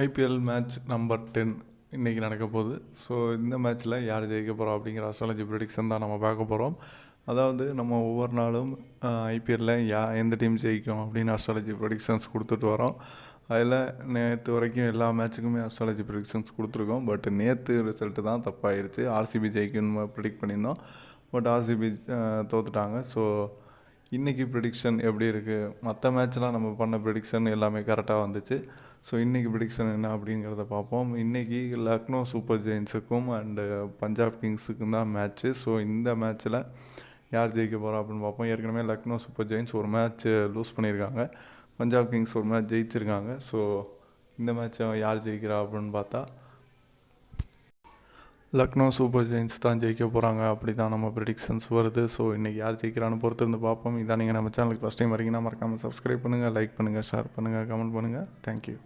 IPL match number 10 இன்றைக்கி நடக்க போகுது. ஸோ இந்த மேட்ச்சில் யார் ஜெயிக்க போகிறோம் அப்படிங்கிற அஸ்ட்ராலஜி ப்ரெடிக்ஷன் தான் நம்ம பார்க்க போகிறோம். அதாவது நம்ம ஒவ்வொரு நாளும் ஐபிஎல்லில் எந்த டீம் ஜெயிக்கும் அப்படின்னு அஸ்ட்ராலஜி ப்ரெடிக்ஷன்ஸ் கொடுத்துட்டு வரோம். அதில் நேற்று வரைக்கும் எல்லா மேட்ச்சுக்குமே அஸ்ட்ராலஜி ப்ரெடிக்ஷன்ஸ் கொடுத்துருக்கோம். பட் நேற்று ரிசல்ட்டு தான் தப்பாயிருச்சு. ஆர்சிபி ஜெயிக்கும்னு ப்ரெடிக்ட் பண்ணியிருந்தோம். பட் ஆர்சிபி தோற்றுட்டாங்க. ஸோ இன்றைக்கி ப்ரெடிக்ஷன் எப்படி இருக்குது? மற்ற மேட்ச்லாம் நம்ம பண்ண ப்ரெடிக்ஷன் எல்லாமே கரெக்டாக வந்துச்சு. ஸோ இன்றைக்கி ப்ரெடிக்ஷன் என்ன அப்படிங்கிறத பார்ப்போம். இன்றைக்கி லக்னோ சூப்பர் ஜெயின்ஸுக்கும் அண்டு பஞ்சாப் கிங்ஸுக்கும் தான் மேட்ச்சு. ஸோ இந்த மேட்ச்சில் யார் ஜெயிக்க போகிறோம் அப்படின்னு பார்ப்போம். ஏற்கனவே லக்னோ சூப்பர் ஜெயின்ஸ் ஒரு மேட்ச் லூஸ் பண்ணியிருக்காங்க. பஞ்சாப் கிங்ஸ் ஒரு மேட்ச் ஜெயிச்சிருக்காங்க. ஸோ இந்த மேட்ச்சை யார் ஜெயிக்கிறா அப்படின்னு பார்த்தா லக்னோ சூப்பர் ஜெயின்ஸ் தான் ஜெயிக்க போகிறாங்க. அப்படி தான் நம்ம ப்ரெடிக்ஷன்ஸ் வருது. ஸோ இன்றைக்கி யார் ஜெயிக்கிறான்னு பொறுத்து இருந்து பார்ப்போம். இதான் நீங்கள் நம்ம சேனலுக்கு ஃபஸ்ட் டைம் வரீங்கன்னா மறக்காமல் சப்ஸ்கிரைப் பண்ணுங்கள், லைக் பண்ணுங்கள், ஷேர் பண்ணுங்கள், கமெண்ட் பண்ணுங்கள். தேங்க்யூ.